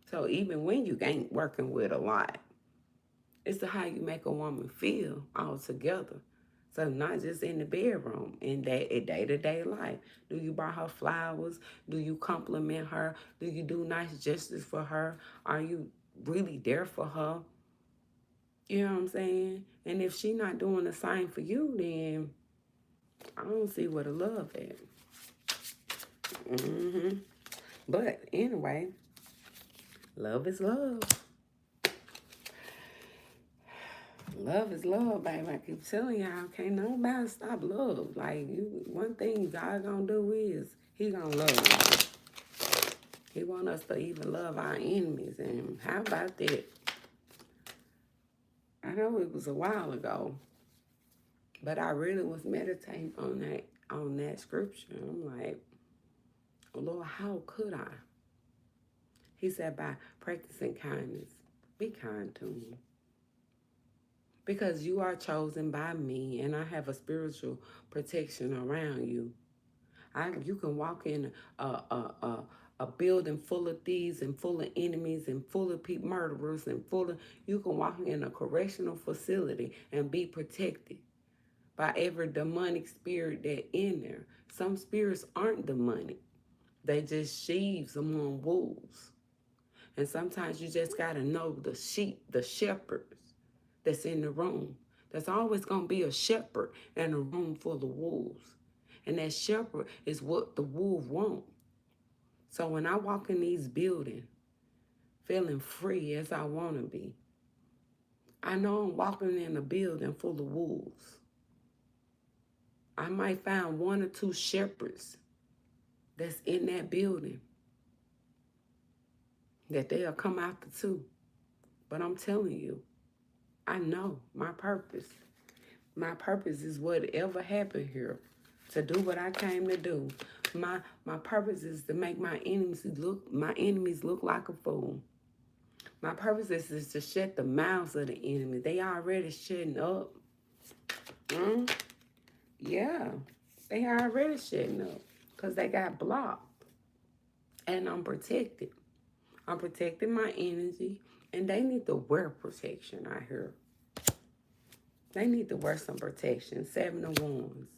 So even when you ain't working with a lot, it's how you make a woman feel altogether. So not just in the bedroom, in day-to-day life. Do you buy her flowers? Do you compliment her? Do you do nice gestures for her? Are you really there for her? You know what I'm saying? And if she not doing the same for you, then I don't see where the love at. But anyway, love is love. Love is love, baby. I keep telling y'all, can't nobody stop love. Like, one thing God gonna do is he gonna love us. He want us to even love our enemies. And how about that? I know it was a while ago, but I really was meditating on that scripture. I'm like, Lord, how could I? He said, by practicing kindness, be kind to me. Because you are chosen by me, and I have a spiritual protection around you. You can walk in a building full of thieves and full of enemies and full of murderers and you can walk in a correctional facility and be protected by every demonic spirit that in there. Some spirits aren't demonic. They just sheaves among wolves. And sometimes you just got to know the sheep, the shepherds that's in the room. There's always going to be a shepherd in a room full of wolves. And that shepherd is what the wolf wants. So when I walk in these buildings, feeling free as I want to be, I know I'm walking in a building full of wolves. I might find one or two shepherds that's in that building that they'll come after too. But I'm telling you, I know my purpose. My purpose is whatever happened here, to do what I came to do. My purpose is to make my enemies look like a fool. My purpose is to shut the mouths of the enemy. They already shutting up. Yeah, they already shutting up because they got blocked. And I'm protected. I'm protecting my energy, and they need to wear protection out here. They need to wear some protection, 7 of Wands.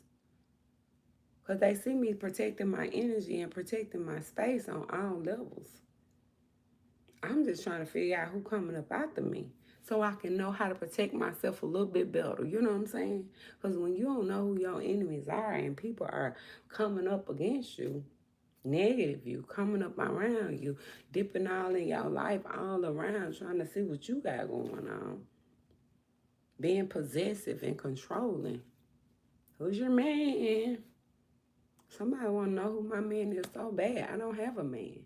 Because they see me protecting my energy and protecting my space on all levels. I'm just trying to figure out who coming up after me so I can know how to protect myself a little bit better. You know what I'm saying? Because when you don't know who your enemies are and people are coming up against you, negative you, coming up around you, dipping all in your life all around, trying to see what you got going on. Being possessive and controlling. Who's your man? Somebody want to know who my man is so bad. I don't have a man.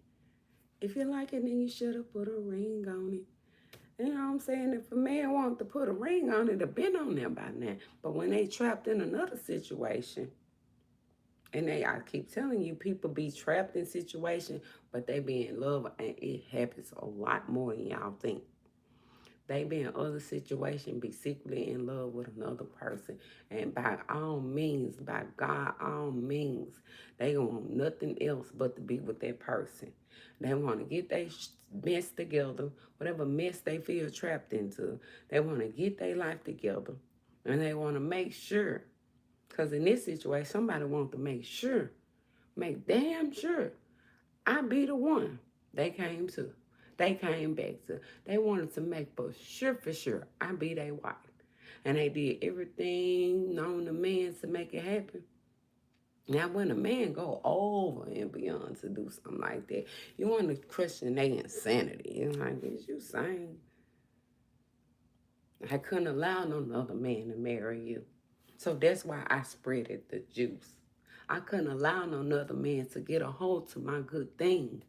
If you like it, then you should have put a ring on it. You know what I'm saying? If a man wants to put a ring on it, have been on there by now. But when they trapped in another situation, and I keep telling you, people be trapped in situations, but they be in love, and it happens a lot more than y'all think. They be in other situations, be secretly in love with another person. And by all means, by God, all means, they don't want nothing else but to be with that person. They want to get their mess together, whatever mess they feel trapped into. They want to get their life together. And they want to make sure, because in this situation, somebody wants to make damn sure I be the one they came to. They came back to. They wanted to make for sure, I be their wife. And they did everything known to man to make it happen. Now, when a man go over and beyond to do something like that, you want to question their insanity. You're like, is you sane? I couldn't allow no other man to marry you. So that's why I spreaded the juice. I couldn't allow no other man to get a hold to my good thing.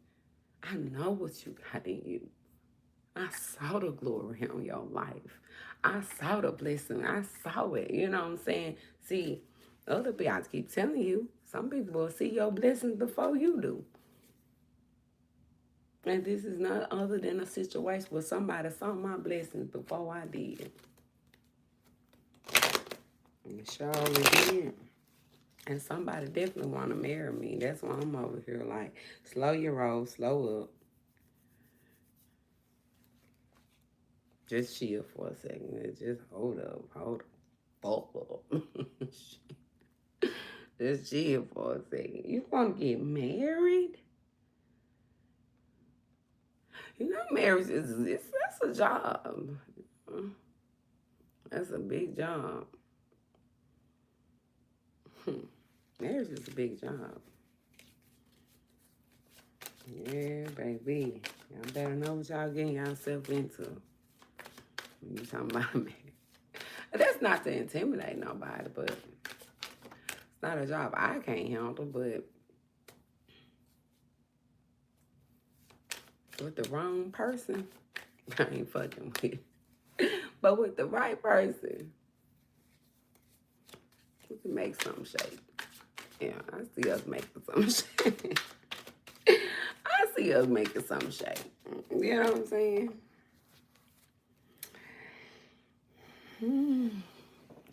I know what you got in you. I saw the glory on your life. I saw the blessing. I saw it. You know what I'm saying? See, other people, I keep telling you, some people will see your blessings before you do. And this is not other than a situation where somebody saw my blessings before I did. And surely did. And somebody definitely want to marry me. That's why I'm over here like, slow your roll, slow up. Just chill for a second. Just hold up. Just chill for a second. You want to get married? You know, marriage that's a job. That's a big job. Marriage is a big job. Yeah, baby. Y'all better know what y'all getting yourself into when you talking about marriage. That's not to intimidate nobody, but it's not a job I can't handle, but with the wrong person, I ain't fucking with. But with the right person, we can make something shake. Yeah, I see us making something shake. I see us making something shake. You know what I'm saying?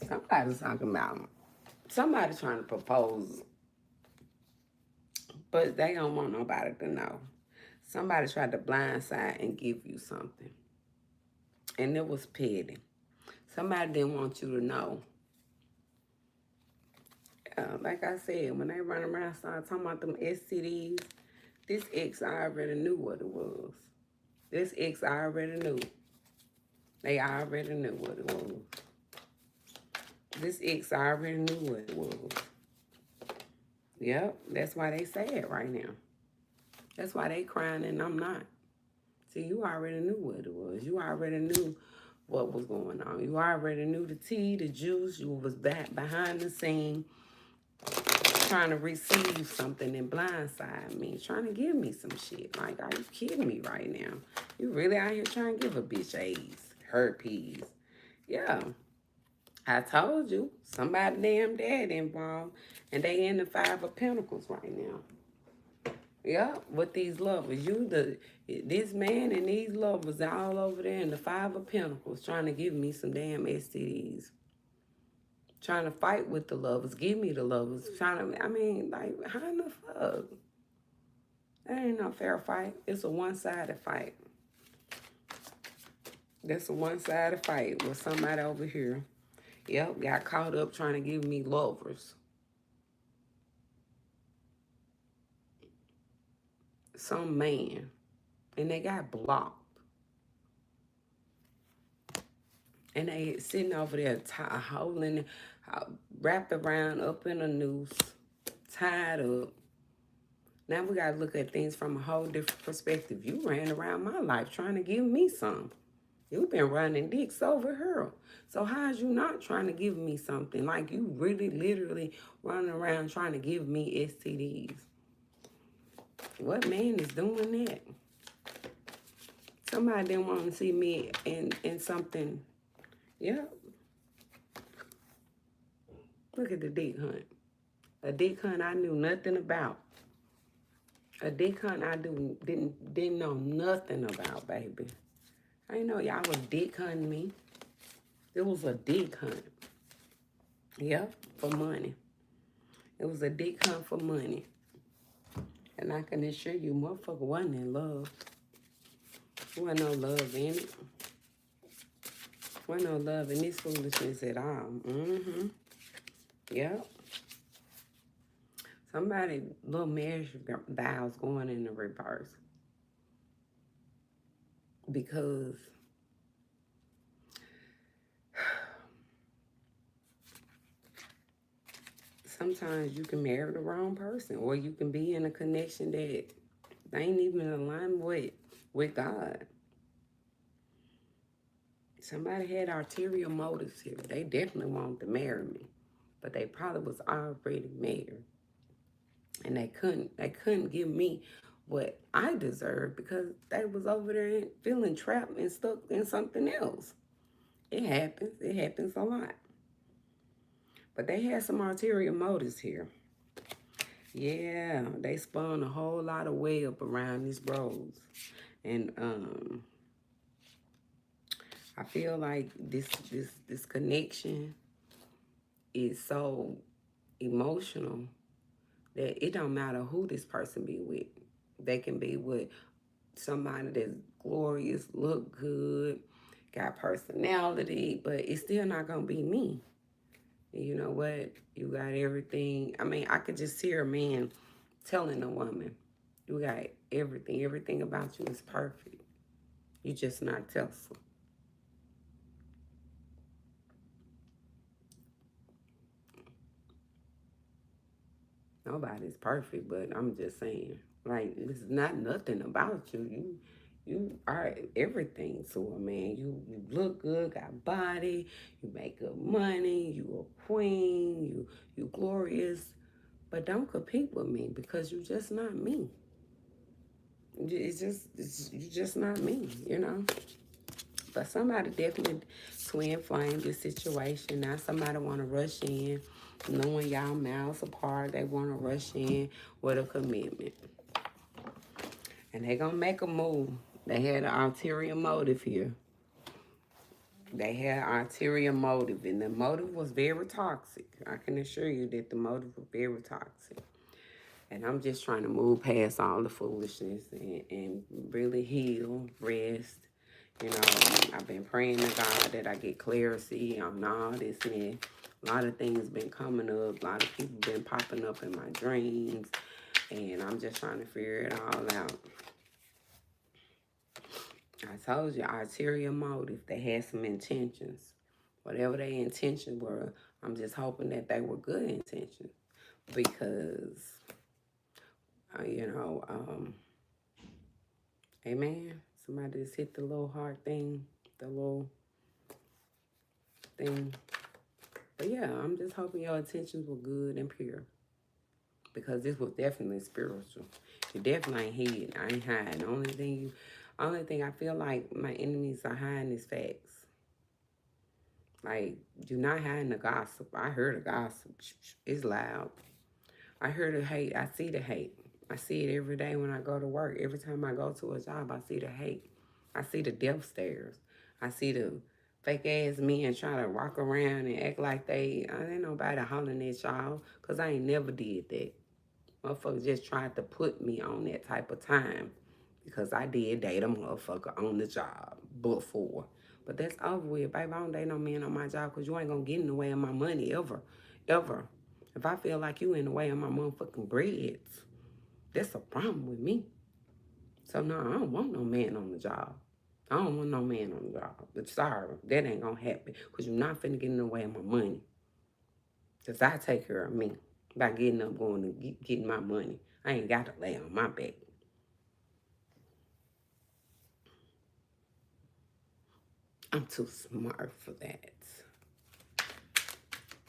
Somebody's talking about somebody trying to propose, but they don't want nobody to know. Somebody tried to blindside and give you something, and it was petty. Somebody didn't want you to know. Like I said, when they run around start talking about them STDs, this ex already knew what it was. This ex already knew. They already knew what it was. This ex already knew what it was. Yep, that's why they sad right now. That's why they crying and I'm not. See, you already knew what it was. You already knew what was going on. You already knew the tea, the juice. You was back behind the scene trying to receive something and blindside me, trying to give me some shit. Like, are you kidding me right now? You really out here trying to give a bitch AIDS, herpes. Yeah. I told you, somebody damn dad involved, and they in the Five of Pentacles right now. Yeah, with these lovers. This man and these lovers all over there in the Five of Pentacles trying to give me some damn STDs. Trying to fight with the lovers, give me the lovers. I mean, like, how in the fuck? That ain't no fair fight. It's a one-sided fight. That's a one-sided fight with somebody over here. Yep, got caught up trying to give me lovers. Some man. And they got blocked. And they sitting over there holding, wrapped around up in a noose, tied up, Now we got to look at things from a whole different perspective. You ran around my life trying to give me some. You've been running dicks over her. So how is you not trying to give me something? Like you really literally running around trying to give me STDs. What man is doing that? Somebody didn't want to see me in something. Yeah. Look at the dick hunt. A dick hunt I knew nothing about. A dick hunt I didn't know nothing about, baby. I didn't know y'all was dick hunting me. It was a dick hunt. Yep, for money. It was a dick hunt for money. And I can assure you, motherfucker wasn't in love. There wasn't no love in it. There wasn't no love in this foolishness at all. Mm-hmm. Yep. Somebody, little marriage vows going in the reverse. Because sometimes you can marry the wrong person, or you can be in a connection that they ain't even aligned with God. Somebody had ulterior motives here. They definitely wanted to marry me, but they probably was already married, and they couldn't give me what I deserved because they was over there feeling trapped and stuck in something else. It happens. It happens a lot. But they had some ulterior motives here. Yeah, they spun a whole lot of web around these roads. And I feel like this connection is so emotional that it don't matter who this person be with. They can be with somebody that's glorious, look good, got personality, but it's still not gonna be me. You know what? You got everything. I mean, I could just hear a man telling a woman, you got everything. Everything about you is perfect. You just not Tesla. Nobody's perfect, but I'm just saying, like, it's not nothing about you. You are everything to a man. You look good, got body, you make good money, you a queen, you glorious. But don't compete with me because you just not me. You just not me, you know. But somebody definitely twin flame this situation. Now somebody want to rush in, knowing y'all miles apart. They want to rush in with a commitment. And they going to make a move. They had an ulterior motive here. They had an ulterior motive. And the motive was very toxic. I can assure you that the motive was very toxic. And I'm just trying to move past all the foolishness and really heal, rest. You know, I've been praying to God that I get clarity on all this, and a lot of things been coming up. A lot of people been popping up in my dreams, and I'm just trying to figure it all out. I told you, ulterior motive. They had some intentions. Whatever their intentions were, I'm just hoping that they were good intentions because, you know, amen. Somebody just hit the little heart thing, the little thing. But yeah, I'm just hoping your intentions were good and pure. Because this was definitely spiritual. You definitely ain't hid. I ain't hiding. Only thing I feel like my enemies are hiding is facts. Like, do not hide the gossip. I heard the gossip. It's loud. I heard the hate. I see the hate. I see it every day when I go to work. Every time I go to a job, I see the hate. I see the death stares. I see the fake ass men trying to walk around and act like I ain't nobody hollering at y'all, because I ain't never did that. Motherfuckers just tried to put me on that type of time because I did date a motherfucker on the job before. But that's over with, baby. I don't date no man on my job because you ain't gonna get in the way of my money ever. Ever. If I feel like you in the way of my motherfucking breads, that's a problem with me. So no, I don't want no man on the job. I don't want no man on the job. But sorry, that ain't gonna happen because you're not finna get in the way of my money. Because I take care of me by getting up, going to getting my money. I ain't got to lay on my back. I'm too smart for that.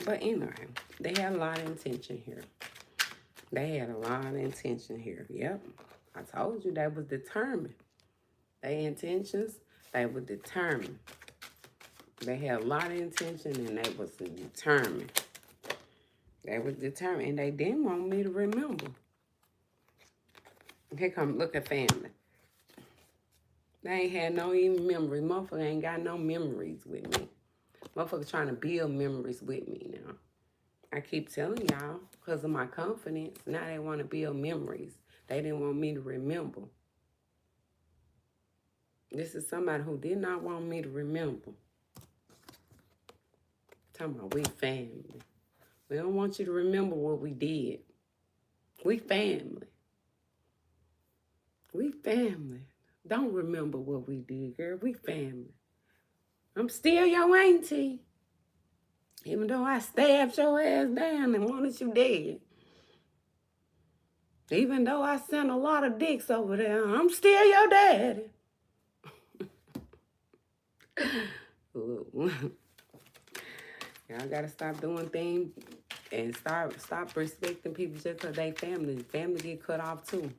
But anyway, they had a lot of intention here. They had a lot of intention here. Yep. I told you they was determined. Their intentions, they were determined. They had a lot of intention and they was determined. They was determined and they didn't want me to remember. Here come, look at family. They ain't had no even memories. Motherfucker ain't got no memories with me. Motherfucker trying to build memories with me now. I keep telling y'all, because of my confidence, now they want to build memories. They didn't want me to remember. This is somebody who did not want me to remember. Talking about we family. We don't want you to remember what we did. We family. We family. Don't remember what we did, girl. We family. I'm still your auntie. Even though I stabbed your ass down and wanted you dead. Even though I sent a lot of dicks over there, I'm still your daddy. Y'all gotta stop doing things and stop respecting people just because they family. Family get cut off too.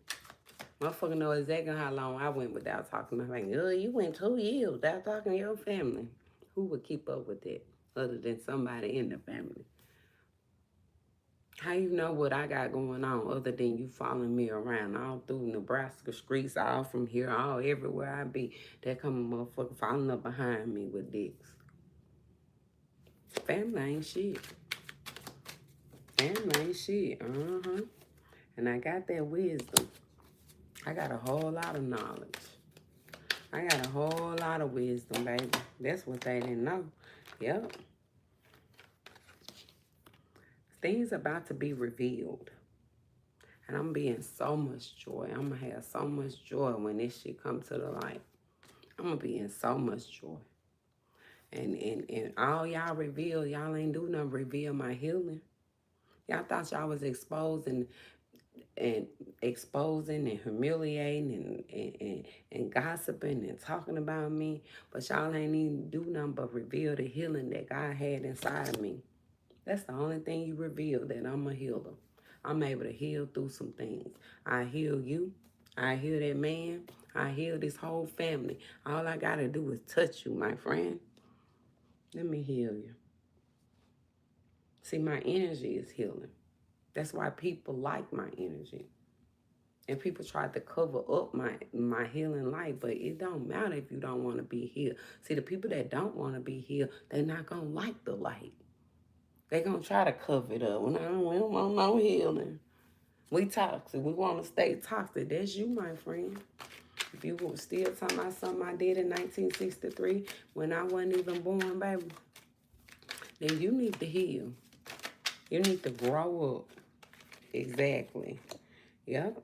Motherfucker know exactly how long I went without talking to my family. Oh, you went 2 years without talking to your family. Who would keep up with that other than somebody in the family? How you know what I got going on other than you following me around all through Nebraska streets, all from here, all everywhere I be? There come a motherfucker following up behind me with dicks. Family ain't shit. Family ain't shit. And I got that wisdom. I got a whole lot of knowledge. I got a whole lot of wisdom, baby. That's what they didn't know. Yep. Things about to be revealed. And I'm being so much joy. I'm going to have so much joy when this shit come to the light. I'm going to be in so much joy. And all y'all reveal, y'all ain't do nothing reveal my healing. Y'all thought y'all was exposing and humiliating and gossiping and talking about me. But y'all ain't even do nothing but reveal the healing that God had inside of me. That's the only thing you reveal, that I'm a healer. I'm able to heal through some things. I heal you. I heal that man. I heal this whole family. All I got to do is touch you, my friend. Let me heal you. See, my energy is healing. That's why people like my energy. And people try to cover up my healing light, but it don't matter if you don't want to be healed. See, the people that don't want to be healed, they're not going to like the light. They're going to try to cover it up. We don't want no healing. We toxic. We want to stay toxic. That's you, my friend. If you were still talking about something I did in 1963 when I wasn't even born, baby, then you need to heal. You need to grow up. Exactly. Yep.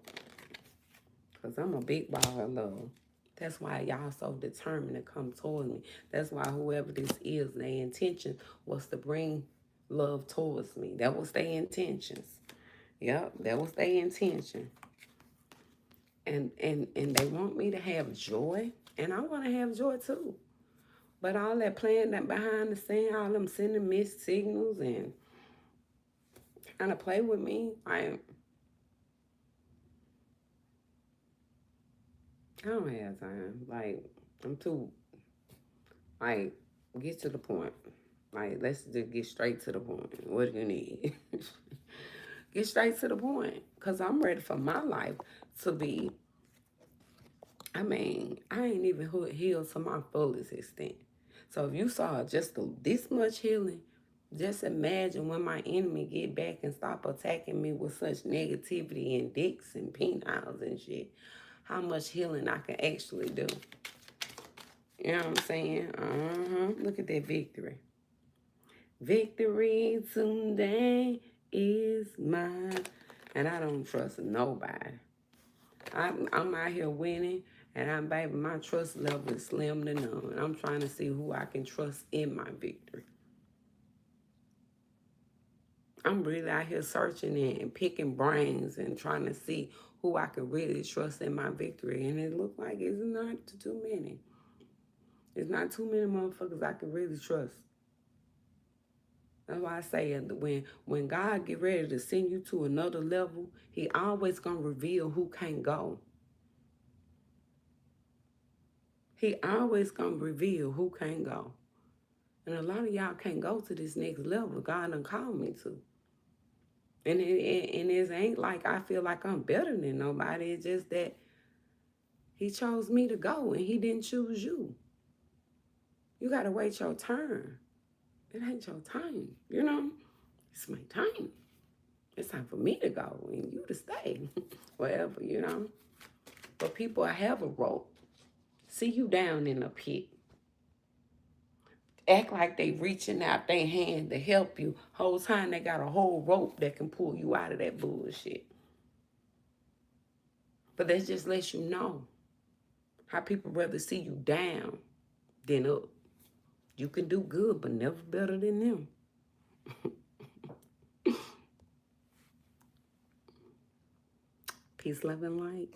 Because I'm a big ball of love. That's why y'all so determined to come towards me. That's why whoever this is, their intention was to bring love towards me. That was their intentions. Yep, that was their intention. And they want me to have joy. And I want to have joy too. But all that playing that behind the scene, all them sending missed signals and trying to play with me, I don't have time. Like, I'm too, like, get to the point. Like, let's just get straight to the point. What do you need? Get straight to the point. Because I'm ready for my life to be, I mean, I ain't even healed to my fullest extent. So if you saw just this much healing, just imagine when my enemy get back and stop attacking me with such negativity and dicks and peniles and shit, how much healing I can actually do. You know what I'm saying? Look at that victory. Victory today is mine. And I don't trust nobody. I'm out here winning. And baby, my trust level is slim to none. I'm trying to see who I can trust in my victory. I'm really out here searching and picking brains and trying to see who I can really trust in my victory. And it looked like it's not too many. It's not too many motherfuckers I can really trust. That's why I say when God get ready to send you to another level, he always gonna reveal who can't go. He always gonna reveal who can't go. And a lot of y'all can't go to this next level God done called me to. And it ain't like I feel like I'm better than nobody. It's just that he chose me to go and he didn't choose you. You gotta wait your turn. It ain't your time, you know? It's my time. It's time for me to go and you to stay. Wherever, you know? But people have a rope. See you down in a pit. Act like they reaching out their hand to help you. Whole time they got a whole rope that can pull you out of that bullshit. But that just lets you know how people rather see you down than up. You can do good, but never better than them. Peace, love, and light.